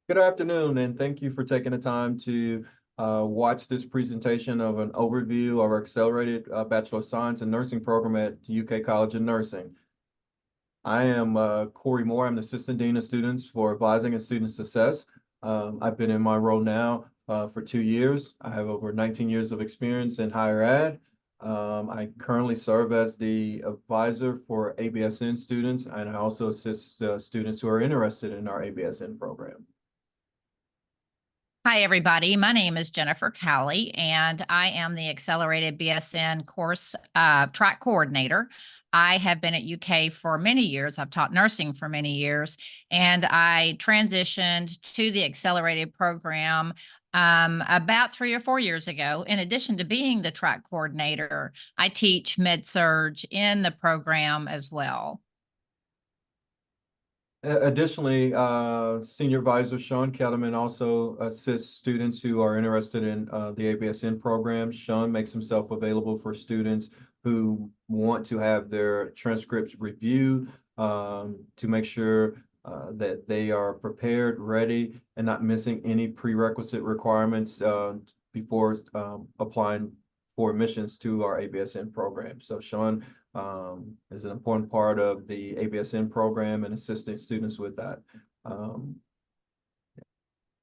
Good afternoon, and thank you for taking the time to watch this presentation of an overview of our accelerated Bachelor of Science in Nursing program at UK College of Nursing. I am Corey Moore. I'm the Assistant Dean of Students for Advising and Student Success. I've been in my role now for 2 years. I have over 19 years of experience in higher ed. I currently serve as the advisor for ABSN students, and I also assist students who are interested in our ABSN program. Hi, everybody. My name is Jennifer Cowley, and I am the Accelerated BSN course track coordinator. I have been at UK for many years. I've taught nursing for many years, and I transitioned to the accelerated program about 3 or 4 years ago. In addition to being the track coordinator, I teach med-surg in the program as well. Additionally, Senior Advisor Sean Kellerman also assists students who are interested in the ABSN program. Sean makes himself available for students who want to have their transcripts reviewed to make sure that they are prepared, ready, and not missing any prerequisite requirements before applying for admissions to our ABSN program. So Sean is an important part of the ABSN program and assisting students with that.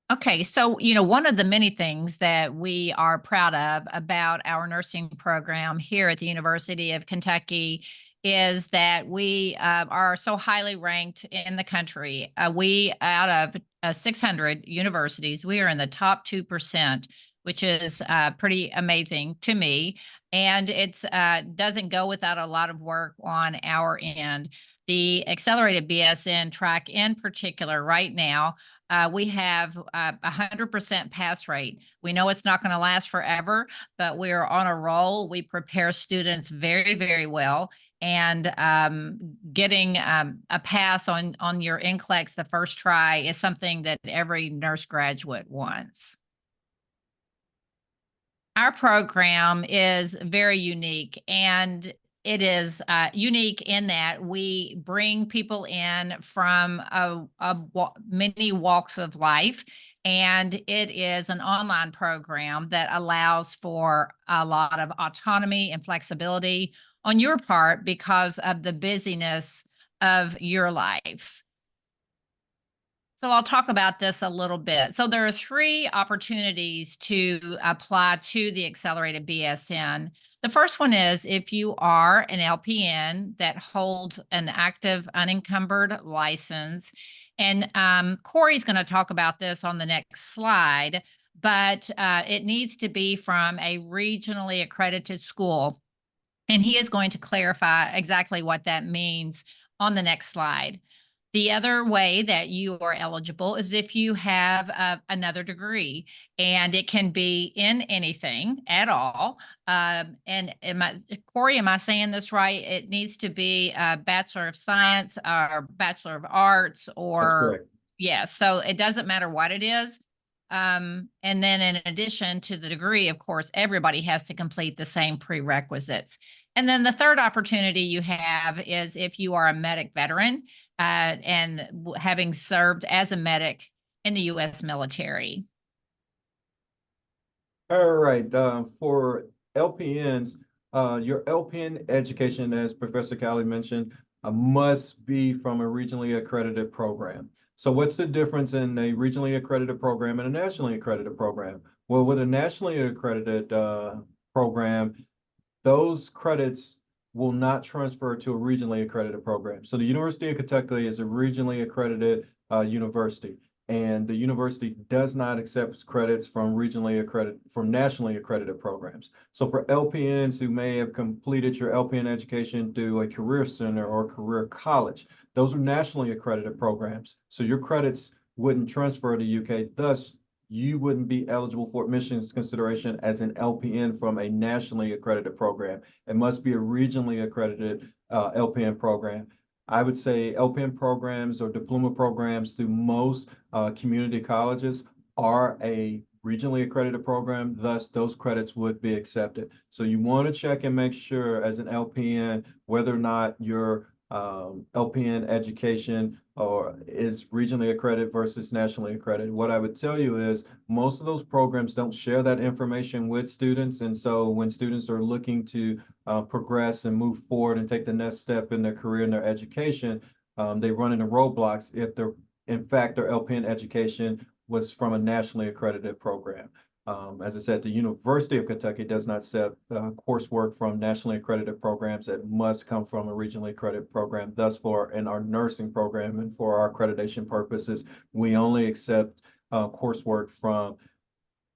Okay, so, one of the many things that we are proud of about our nursing program here at the University of Kentucky is that we are so highly ranked in the country. We, out of 600 universities, we are in the top 2%, which is pretty amazing to me. And it doesn't go without a lot of work on our end. The accelerated BSN track in particular right now, we have 100% pass rate. We know it's not going to last forever, but we're on a roll. We prepare students very, very well. And getting a pass on your NCLEX the first try is something that every nurse graduate wants. Our program is very unique, and it is unique in that we bring people in from many walks of life, and it is an online program that allows for a lot of autonomy and flexibility on your part because of the busyness of your life. So I'll talk about this a little bit. So there are 3 opportunities to apply to the accelerated BSN. The first one is if you are an LPN that holds an active unencumbered license. And Corey's going to talk about this on the next slide, but it needs to be from a regionally accredited school. And he is going to clarify exactly what that means on the next slide. The other way that you are eligible is if you have another degree, and it can be in anything at all. And Corey, am I saying this right? It needs to be a Bachelor of Science or Bachelor of Arts, or yeah, so it doesn't matter what it is. And then in addition to the degree, of course, everybody has to complete the same prerequisites. And then the third opportunity you have is if you are a medic veteran and having served as a medic in the U.S. military. All right, for LPNs, your LPN education, as Professor Cowley mentioned, must be from a regionally accredited program. So what's the difference in a regionally accredited program and a nationally accredited program? Well, with a nationally accredited program, those credits will not transfer to a regionally accredited program. So the University of Kentucky is a regionally accredited university, and the university does not accept credits from nationally accredited programs. So for LPNs who may have completed your LPN education through a career center or career college, those are nationally accredited programs. So your credits wouldn't transfer to UK, thus you wouldn't be eligible for admissions consideration as an LPN from a nationally accredited program. It must be a regionally accredited LPN program. I would say LPN programs or diploma programs through most community colleges are a regionally accredited program, thus those credits would be accepted. So you want to check and make sure as an LPN whether or not your LPN education or is regionally accredited versus nationally accredited. What I would tell you is most of those programs don't share that information with students. And so when students are looking to progress and move forward and take the next step in their career and their education, they run into roadblocks if they're, in fact, their LPN education was from a nationally accredited program. As I said, the University of Kentucky does not accept coursework from nationally accredited programs. It must come from a regionally accredited program. Thus, for in our nursing program and for our accreditation purposes, we only accept coursework from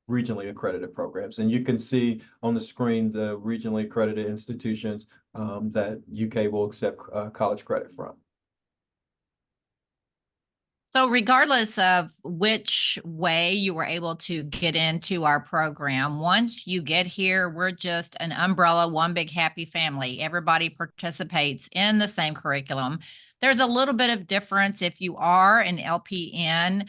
regionally accredited programs. And you can see on the screen the regionally accredited institutions that UK will accept college credit from. So regardless of which way you were able to get into our program, once you get here, we're just an umbrella, one big happy family. Everybody participates in the same curriculum. There's a little bit of difference if you are an LPN,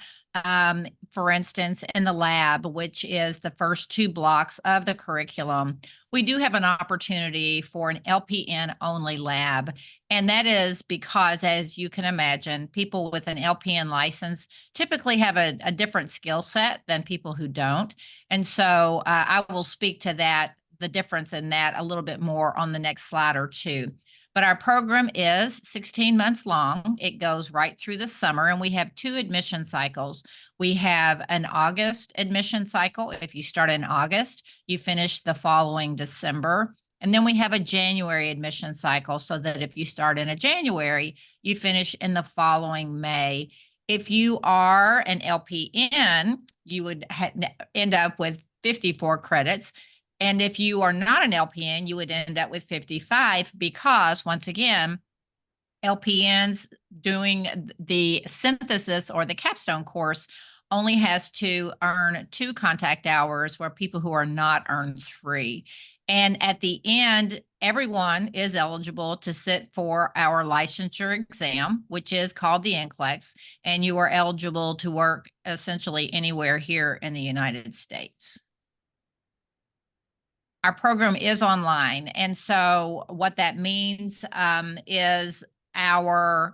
for instance, in the lab, which is the first two blocks of the curriculum. We do have an opportunity for an LPN only lab. And that is because, as you can imagine, people with an LPN license typically have a different skill set than people who don't. And so I will speak to that, the difference in that a little bit more on the next slide or two. But our program is 16 months long. It goes right through the summer, and we have two admission cycles. We have an August admission cycle. If you start in August, you finish the following December. And then we have a January admission cycle so that if you start in a January, you finish in the following May. If you are an LPN, you would end up with 54 credits. And if you are not an LPN, you would end up with 55 because, once again, LPNs doing the synthesis or the capstone course only has to earn 2 contact hours, where people who are not earn 3. And at the end, everyone is eligible to sit for our licensure exam, which is called the NCLEX, and you are eligible to work essentially anywhere here in the United States. Our program is online. And so what that means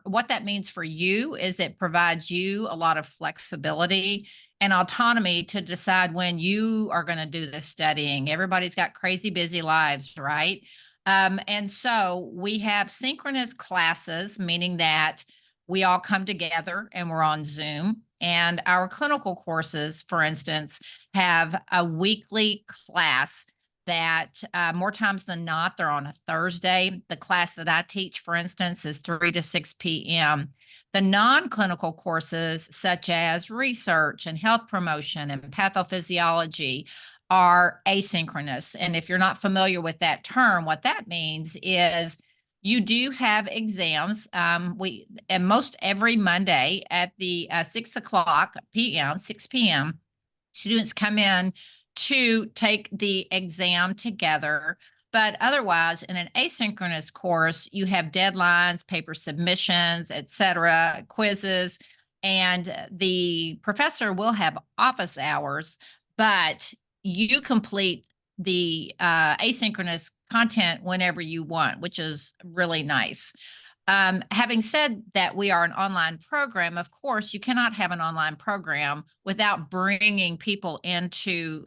what that means for you is it provides you a lot of flexibility and autonomy to decide when you are going to do this studying. Everybody's got crazy busy lives, right? And so we have synchronous classes, meaning that we all come together and we're on Zoom. And our clinical courses, for instance, have a weekly class that more times than not, they're on a Thursday. The class that I teach, for instance, is 3 to 6 p.m. The non-clinical courses, such as research and health promotion and pathophysiology, are asynchronous. And if you're not familiar with that term, what that means is you do have exams. And most every Monday at the 6 p.m., students come in to take the exam together. But otherwise, in an asynchronous course, you have deadlines, paper submissions, etc., quizzes, and the professor will have office hours, but you complete the asynchronous content whenever you want, which is really nice. Having said that, we are an online program. Of course, you cannot have an online program without bringing people into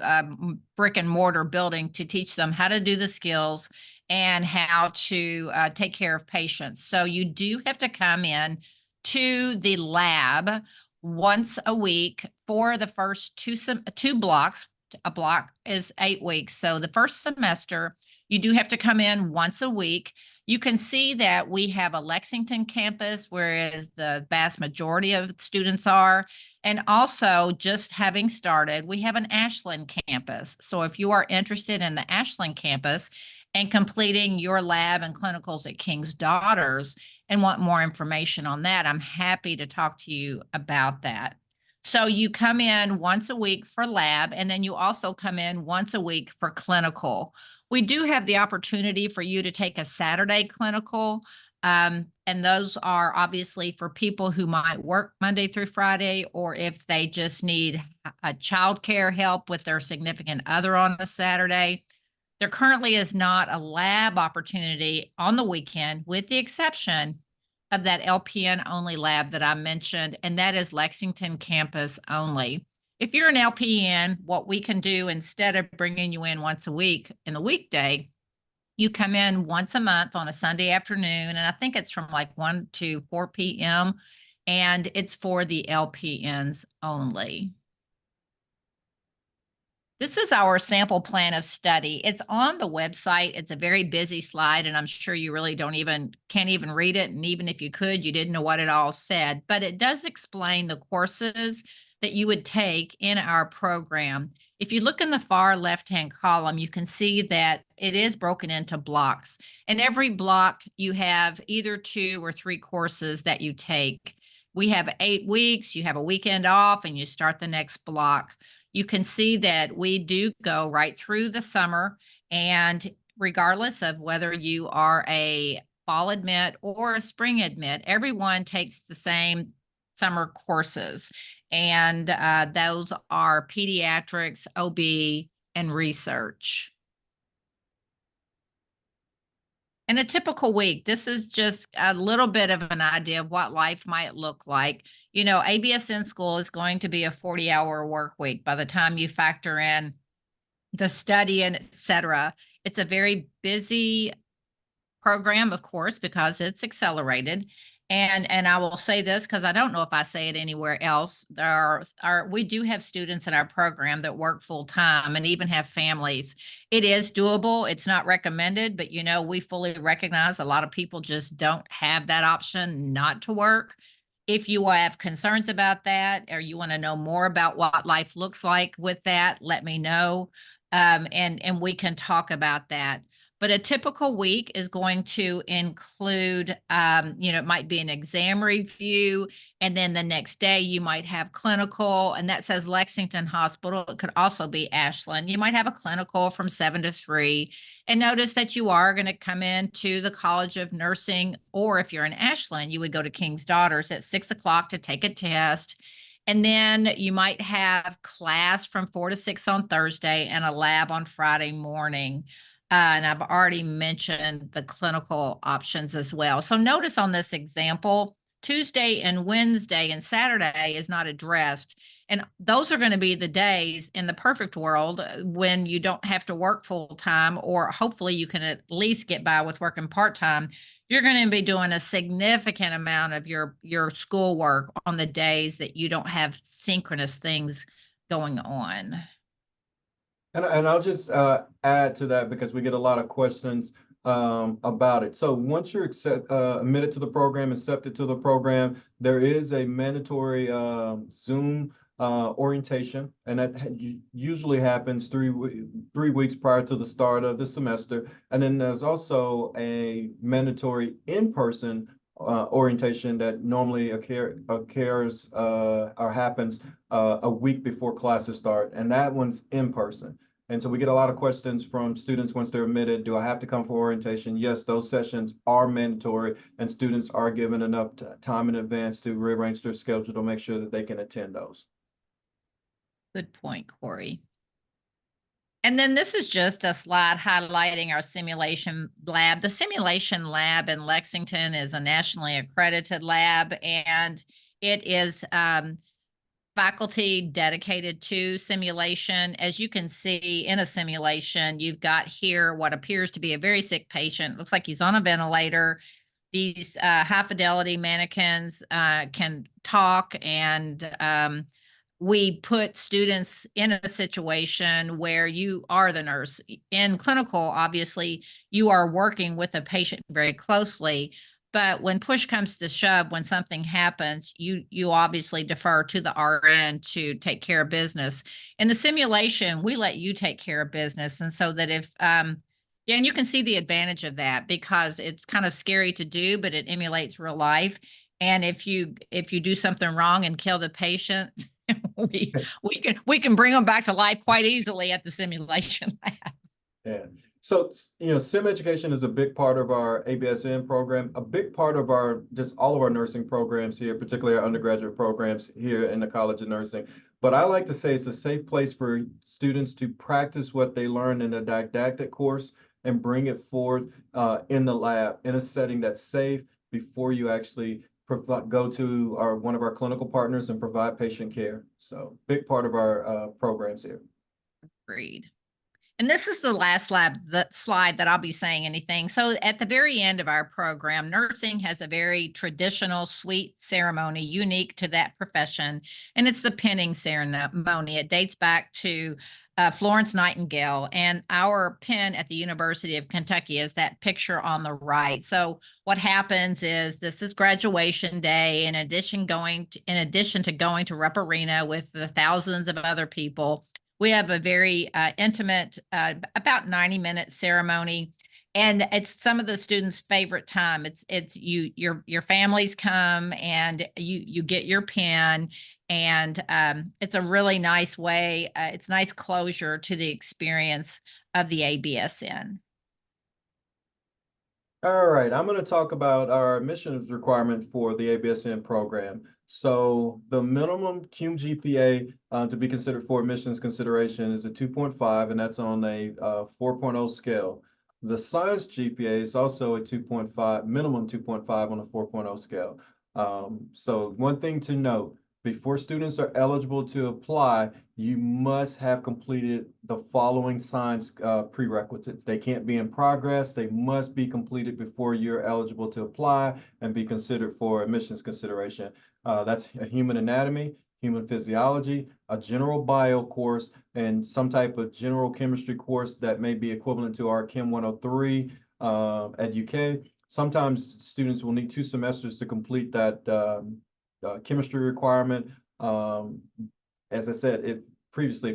brick and mortar building to teach them how to do the skills and how to take care of patients. So you do have to come in to the lab once a week for the first two blocks. A block is 8 weeks. So the first semester, you do have to come in once a week. You can see that we have a Lexington campus, whereas the vast majority of students are. And also, just having started, we have an Ashland campus. So if you are interested in the Ashland campus and completing your lab and clinicals at King's Daughters and want more information on that, I'm happy to talk to you about that. So you come in once a week for lab, and then you also come in once a week for clinical. We do have the opportunity for you to take a Saturday clinical, and those are obviously for people who might work Monday through Friday, or if they just need a childcare help with their significant other on a Saturday. There currently is not a lab opportunity on the weekend, with the exception of that LPN only lab that I mentioned, and that is Lexington campus only. If you're an LPN, what we can do instead of bringing you in once a week in the weekday, you come in once a month on a Sunday afternoon, and I think it's from like 1 to 4 p.m., and it's for the LPNs only. This is our sample plan of study. It's on the website. It's a very busy slide, and I'm sure you really can't even read it. And even if you could, you didn't know what it all said. But it does explain the courses that you would take in our program. If you look in the far left-hand column, you can see that it is broken into blocks. And every block, you have either 2 or 3 courses that you take. We have 8 weeks. You have a weekend off, and you start the next block. You can see that we do go right through the summer, and regardless of whether you are a fall admit or a spring admit, everyone takes the same summer courses. And those are pediatrics, OB, and research. In a typical week, this is just a little bit of an idea of what life might look like. You know, ABSN school is going to be a 40-hour work week by the time you factor in the study and et cetera. It's a very busy program, of course, because it's accelerated. And I will say this because I don't know if I say it anywhere else. We do have students in our program that work full time and even have families. It is doable. It's not recommended, but we fully recognize a lot of people just don't have that option not to work. If you have concerns about that, or you want to know more about what life looks like with that, let me know. And we can talk about that. But a typical week is going to include, it might be an exam review, and then the next day you might have clinical, and that says Lexington Hospital. It could also be Ashland. You might have a clinical from 7 to 3. And notice that you are going to come into the College of Nursing, or if you're in Ashland, you would go to King's Daughters at 6 o'clock to take a test. And then you might have class from 4 to 6 on Thursday and a lab on Friday morning. And I've already mentioned the clinical options as well. So notice on this example, Tuesday and Wednesday and Saturday is not addressed. And those are going to be the days in the perfect world when you don't have to work full time, or hopefully you can at least get by with working part time. You're going to be doing a significant amount of your schoolwork on the days that you don't have synchronous things going on. And I'll just add to that because we get a lot of questions about it. So once you're admitted to the program, accepted to the program, there is a mandatory Zoom orientation, and that usually happens 3 weeks prior to the start of the semester. And then there's also a mandatory in-person orientation that normally occurs or happens a week before classes start, and that one's in person. And so we get a lot of questions from students once they're admitted. Do I have to come for orientation? Yes, those sessions are mandatory, and students are given enough time in advance to rearrange their schedule to make sure that they can attend those. Good point, Corey. And then this is just a slide highlighting our simulation lab. The simulation lab in Lexington is a nationally accredited lab, and it is faculty dedicated to simulation. As you can see in a simulation, you've got here what appears to be a very sick patient. Looks like he's on a ventilator. These high fidelity mannequins can talk, and we put students in a situation where you are the nurse. In clinical, obviously, you are working with a patient very closely. But when push comes to shove, when something happens, you obviously defer to the RN to take care of business. In the simulation, we let you take care of business. And so that yeah, and you can see the advantage of that because it's kind of scary to do, but it emulates real life. And if you do something wrong and kill the patient, we can bring them back to life quite easily at the simulation lab. Yeah. So, SIM education is a big part of our ABSN program, a big part of just all of our nursing programs here, particularly our undergraduate programs here in the College of Nursing. But I like to say it's a safe place for students to practice what they learned in a didactic course and bring it forth in the lab in a setting that's safe, before you actually go to one of our clinical partners and provide patient care. So big part of our programs here. Agreed. And this is the last slide that I'll be saying anything. So at the very end of our program, nursing has a very traditional sweet ceremony unique to that profession, and it's the pinning ceremony. It dates back to Florence Nightingale, and our pin at the University of Kentucky is that picture on the right. So what happens is this is graduation day. In addition to going to Rupp Arena with the thousands of other people, we have a very intimate, about 90-minute ceremony, and it's some of the students' favorite time. It's your families come and you get your pin, and it's a really nice way. It's nice closure to the experience of the ABSN. All right, I'm going to talk about our admissions requirement for the ABSN program. So the minimum cum GPA to be considered for admissions consideration is a 2.5, and that's on a 4.0 scale. The science GPA is also a 2.5, minimum 2.5 on a 4.0 scale. So one thing to note, before students are eligible to apply, you must have completed the following science prerequisites. They can't be in progress. They must be completed before you're eligible to apply and be considered for admissions consideration. That's a human anatomy, human physiology, a general bio course, and some type of general chemistry course that may be equivalent to our Chem 103 at UK. Sometimes students will need 2 semesters to complete that chemistry requirement. As I said, if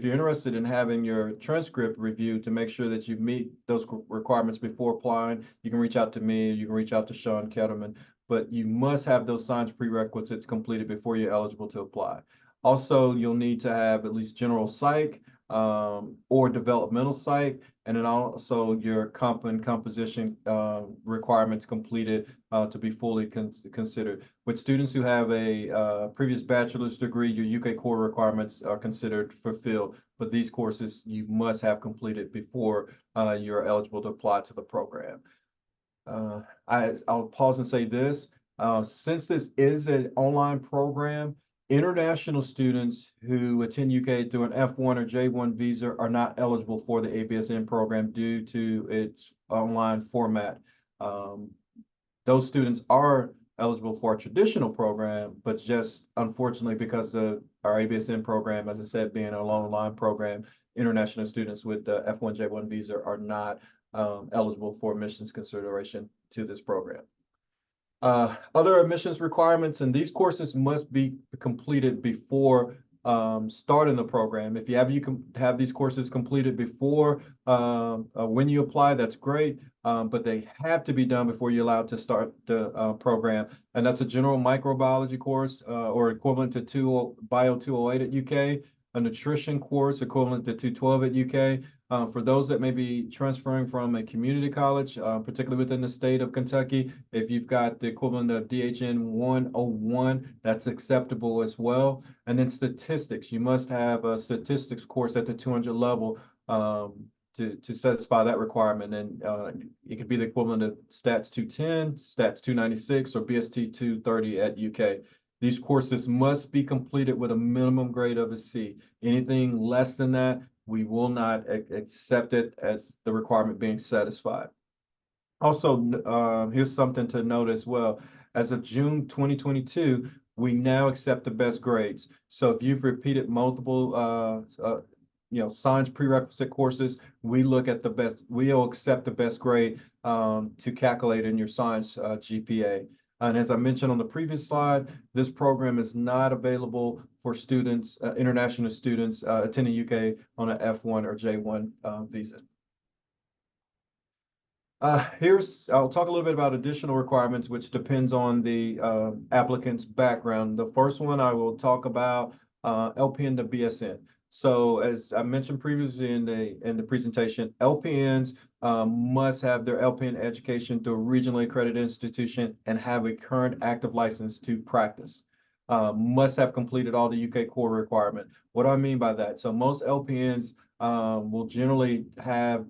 you're interested in having your transcript reviewed to make sure that you meet those requirements before applying, you can reach out to me, you can reach out to Sean Ketterman, but you must have those science prerequisites completed before you're eligible to apply. Also, you'll need to have at least general psych or developmental psych, and then also your comp and composition requirements completed to be fully considered. With students who have a previous bachelor's degree, your UK core requirements are considered fulfilled, but these courses you must have completed before you're eligible to apply to the program. I'll pause and say this. Since this is an online program, international students who attend UK through an F1 or J1 visa are not eligible for the ABSN program due to its online format. Those students are eligible for a traditional program, but just unfortunately because of our ABSN program, as I said, being an online program, international students with the F1 J1 visa are not eligible for admissions consideration to this program. Other admissions requirements, and these courses must be completed before starting the program. If you have these courses completed before when you apply, that's great, but they have to be done before you're allowed to start the program. And that's a general microbiology course or equivalent to Bio 208 at UK, a nutrition course equivalent to 212 at UK. For those that may be transferring from a community college, particularly within the state of Kentucky, if you've got the equivalent of DHN 101, that's acceptable as well. And then statistics, you must have a statistics course at the 200 level to satisfy that requirement. And it could be the equivalent of Stats 210, Stats 296, or BST 230 at UK. These courses must be completed with a minimum grade of a C. Anything less than that, we will not accept it as the requirement being satisfied. Also, here's something to note as well. As of June 2022, we now accept the best grades. So if you've repeated multiple science prerequisite courses, we look at the best, we'll accept the best grade to calculate in your science GPA. And as I mentioned on the previous slide, this program is not available for students, international students attending UK on an F1 or J1 visa. I'll talk a little bit about additional requirements, which depends on the applicant's background. The first one I will talk about LPN to BSN. So as I mentioned previously in the presentation, LPNs must have their LPN education through a regionally accredited institution and have a current active license to practice. Must have completed all the UK core requirement. What do I mean by that? So most LPNs will generally have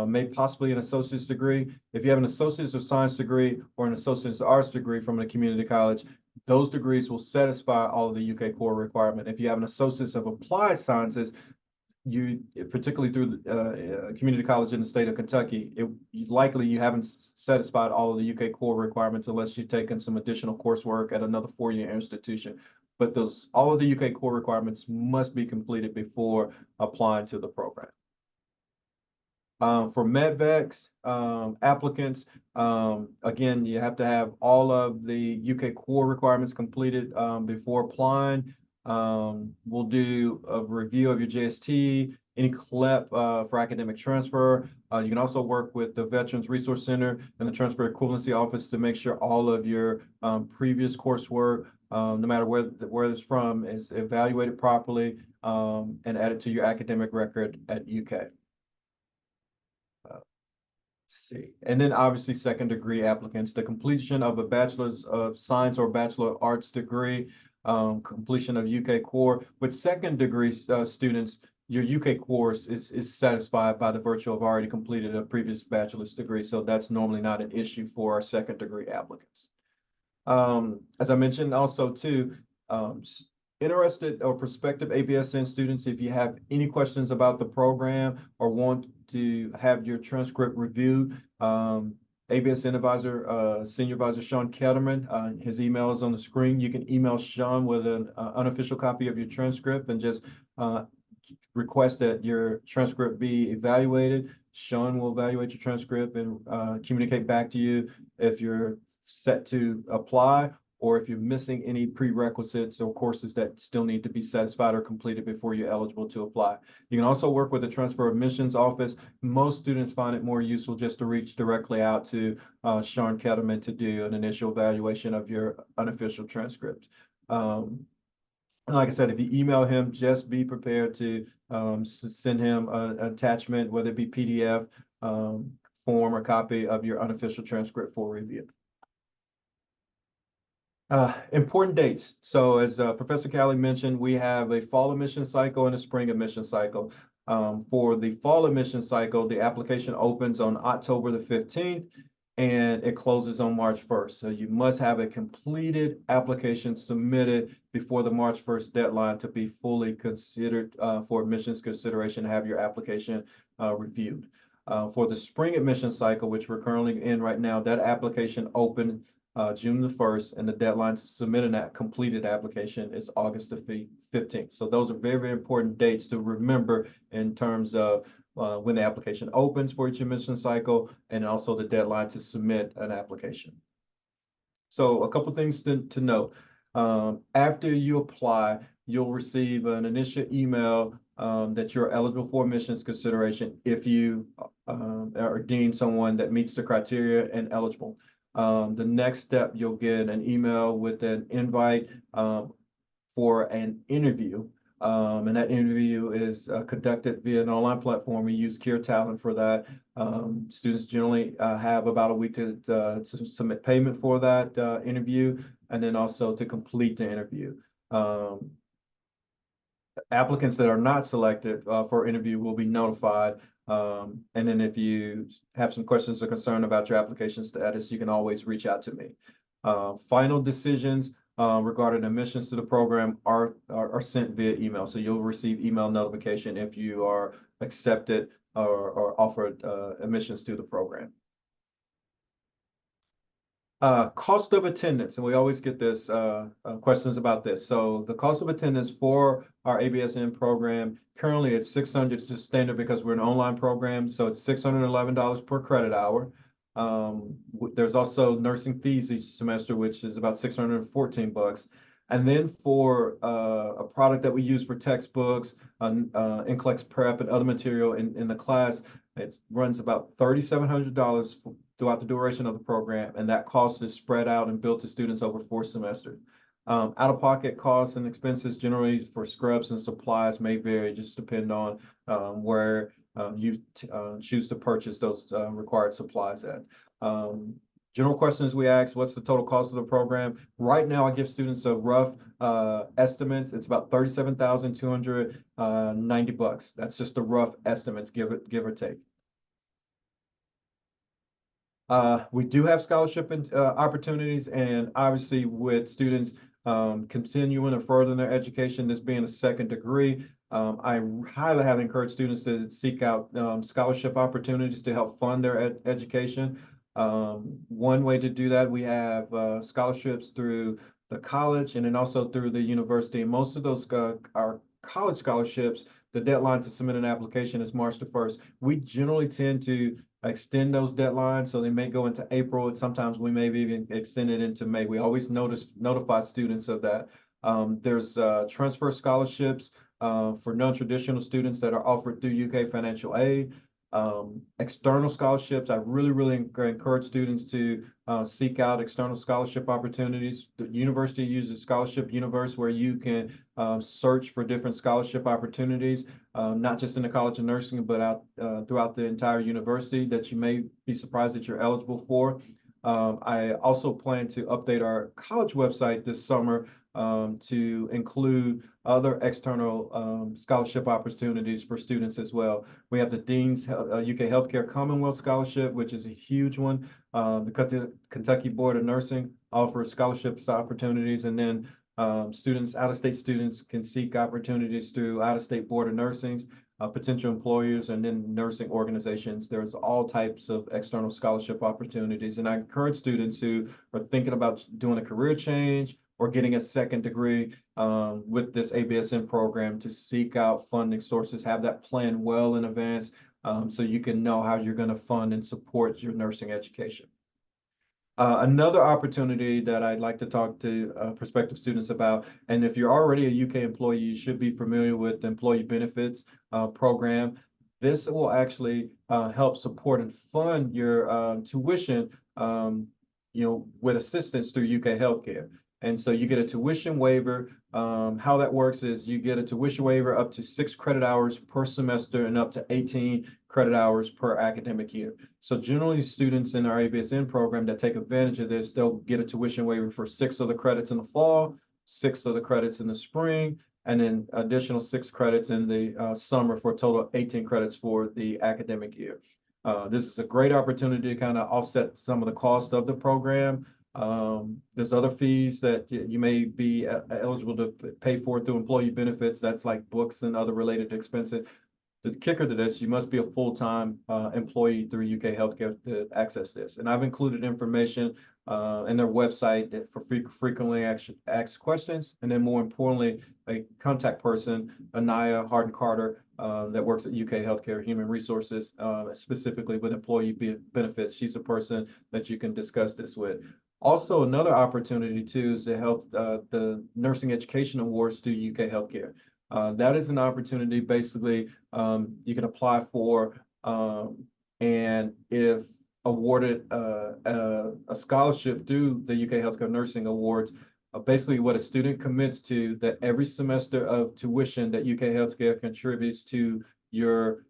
may possibly an associate's degree. If you have an associate's of science degree or an associate's of arts degree from a community college, those degrees will satisfy all of the UK core requirement. If you have an associate's of applied sciences, you, particularly through community college in the state of Kentucky, likely you haven't satisfied all of the UK core requirements unless you've taken some additional coursework at another four-year institution. But all of the UK core requirements must be completed before applying to the program. For MedVex applicants, again, you have to have all of the UK core requirements completed before applying. We'll do a review of your JST, any CLEP for academic transfer. You can also work with the Veterans Resource Center and the Transfer Equivalency Office to make sure all of your previous coursework, no matter where it's from, is evaluated properly and added to your academic record at UK. See. And then obviously second degree applicants, the completion of a bachelor's of science or bachelor of arts degree, completion of UK core. With second degree students, your UK course is satisfied by the virtue of already completed a previous bachelor's degree. So that's normally not an issue for our second degree applicants. As I mentioned also too, interested or prospective ABSN students, if you have any questions about the program or want to have your transcript reviewed, ABSN advisor, senior advisor Sean Ketterman, his email is on the screen. You can email Sean with an unofficial copy of your transcript and just request that your transcript be evaluated. Sean will evaluate your transcript and communicate back to you if you're set to apply, or if you're missing any prerequisites or courses that still need to be satisfied or completed before you're eligible to apply. You can also work with the Transfer Admissions Office. Most students find it more useful just to reach directly out to Sean Ketterman to do an initial evaluation of your unofficial transcript. Like I said, if you email him, just be prepared to send him an attachment, whether it be PDF, form, or copy of your unofficial transcript for review. Important dates. So as Professor Callie mentioned, we have a fall admission cycle and a spring admission cycle. For the fall admission cycle, the application opens on October the 15th and it closes on March 1st. So you must have a completed application submitted before the March 1st deadline to be fully considered for admissions consideration, to have your application reviewed. For the spring admission cycle, which we're currently in right now, that application opened June the 1st, and the deadline to submit a completed application is August the 15th. So those are very, very important dates to remember in terms of when the application opens for each admission cycle, and also the deadline to submit an application. So a couple things to note. After you apply, you'll receive an initial email that you're eligible for admissions consideration if you are deemed someone that meets the criteria and eligible. The next step, you'll get an email with an invite for an interview. And that interview is conducted via an online platform. We use Care Talent for that. Students generally have about a week to submit payment for that interview, and then also to complete the interview. Applicants that are not selected for interview will be notified. And then if you have some questions or concern about your application status, you can always reach out to me. Final decisions regarding admissions to the program are sent via email. So you'll receive email notification if you are accepted or offered admissions to the program. Cost of attendance, and we always get this questions about this. So the cost of attendance for our ABSN program, currently it's $600. It's just standard because we're an online program, so it's $611 per credit hour. There's also nursing fees each semester, which is about $614. And then for a product that we use for textbooks, NCLEX prep, and other material in the class, it runs about $3,700 throughout the duration of the program, and that cost is spread out and billed to students over 4 semesters. Out-of-pocket costs and expenses generally for scrubs and supplies may vary, just depend on where you choose to purchase those required supplies at. General questions we ask: what's the total cost of the program? Right now, I give students a rough estimates. It's about $37,290. That's just a rough estimates, give or take. We do have scholarship and opportunities, and obviously with students continuing or furthering their education, this being a second degree, I highly have encouraged students to seek out scholarship opportunities to help fund their education. One way to do that, we have scholarships through the college and then also through the university. And most of those are college scholarships. The deadline to submit an application is March the 1st. We generally tend to extend those deadlines, so they may go into April, and sometimes we may even extend it into May. We always notify students of that. There's transfer scholarships for non-traditional students that are offered through UK Financial Aid. External scholarships, I really encourage students to seek out external scholarship opportunities. The university uses Scholarship Universe, where you can search for different scholarship opportunities, not just in the College of Nursing, but out throughout the entire university that you may be surprised that you're eligible for. I also plan to update our college website this summer to include other external scholarship opportunities for students as well. We have the Dean's UK Healthcare Commonwealth Scholarship, which is a huge one. The Kentucky Board of Nursing offers scholarships opportunities, and then out-of-state students can seek opportunities through out-of-state Board of Nursing, potential employers, and then nursing organizations. There's all types of external scholarship opportunities, and I encourage students who are thinking about doing a career change or getting a second degree with this ABSN program to seek out funding sources, have that plan well in advance so you can know how you're going to fund and support your nursing education. Another opportunity that I'd like to talk to prospective students about, and if you're already a UK employee, you should be familiar with the Employee Benefits Program. This will actually help support and fund your tuition, with assistance through UK Healthcare. And so you get a tuition waiver. How that works is you get a tuition waiver up to 6 credit hours per semester and up to 18 credit hours per academic year. So generally students in our ABSN program that take advantage of this, they'll get a tuition waiver for 6 of the credits in the fall, 6 of the credits in the spring, and then additional 6 credits in the summer for a total of 18 credits for the academic year. This is a great opportunity to kind of offset some of the cost of the program. There's other fees that you may be eligible to pay for through employee benefits. That's like books and other related expenses. The kicker to this, you must be a full-time employee through UK Healthcare to access this. And I've included information in their website for frequently asked questions. And then more importantly, a contact person, Anaya Harden-Carter, that works at UK Healthcare Human Resources, specifically with employee benefits. She's a person that you can discuss this with. Also, another opportunity too is to help the Nursing Education Awards through UK Healthcare. That is an opportunity basically you can apply for, and if awarded a scholarship through the UK Healthcare Nursing Awards, basically what a student commits to, that every semester of tuition that UK Healthcare contributes to your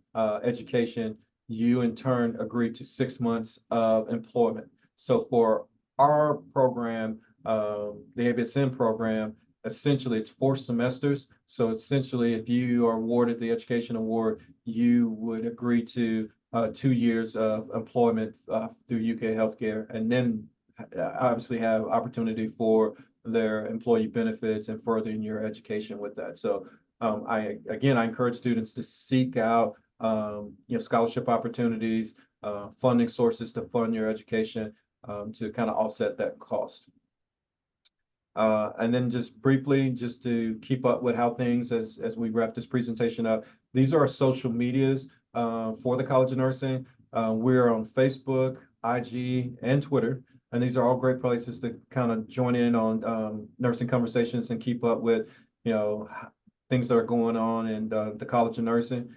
education, you in turn agree to 6 months of employment. So for our program, the ABSN program, essentially it's 4 semesters. So essentially, if you are awarded the education award, you would agree to 2 years of employment through UK Healthcare, and then obviously have opportunity for their employee benefits and furthering your education with that. So I encourage students to seek out scholarship opportunities, funding sources to fund your education to kind of offset that cost. And then just briefly, just to keep up with how things as we wrap this presentation up, these are our social medias for the College of Nursing. We're on Facebook, IG, and Twitter, and these are all great places to kind of join in on nursing conversations and keep up with, things that are going on in the College of Nursing,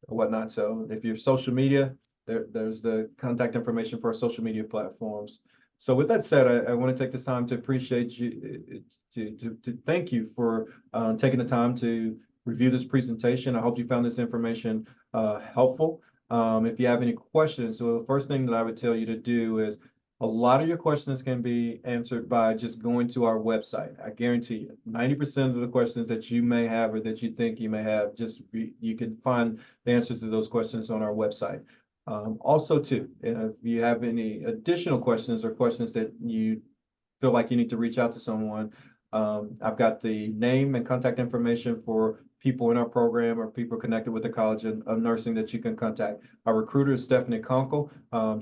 whatnot. So if you're social media, there's the contact information for our social media platforms. So with that said, I want to take this time to appreciate you, to thank you for taking the time to review this presentation. I hope you found this information helpful. If you have any questions, so the first thing that I would tell you to do is a lot of your questions can be answered by just going to our website. I guarantee you, 90% of the questions that you may have or that you think you may have, you can find the answer to those questions on our website. Also too, if you have any additional questions or questions that you feel like you need to reach out to someone, I've got the name and contact information for people in our program or people connected with the College of Nursing that you can contact. Our recruiter is Stephanie Conkle.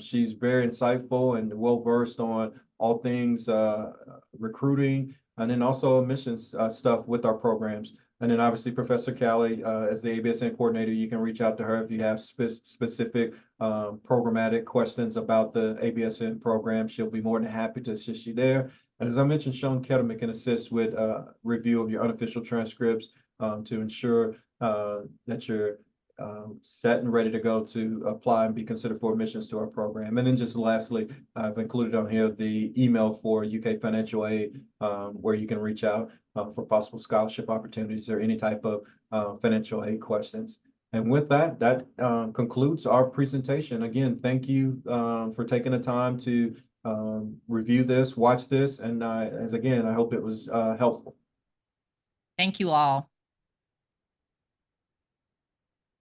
She's very insightful and well-versed on all things recruiting, and then also admissions stuff with our programs. And then obviously Professor Callie, as the ABSN coordinator, you can reach out to her if you have specific programmatic questions about the ABSN program. She'll be more than happy to assist you there. And as I mentioned, Sean Kettleman can assist with review of your unofficial transcripts to ensure that you're set and ready to go to apply and be considered for admissions to our program. And then just lastly, I've included on here the email for UK Financial Aid, where you can reach out for possible scholarship opportunities or any type of financial aid questions. And with that, that concludes our presentation. Again, thank you for taking the time to review this, watch this, and as again, I hope it was helpful. Thank you all.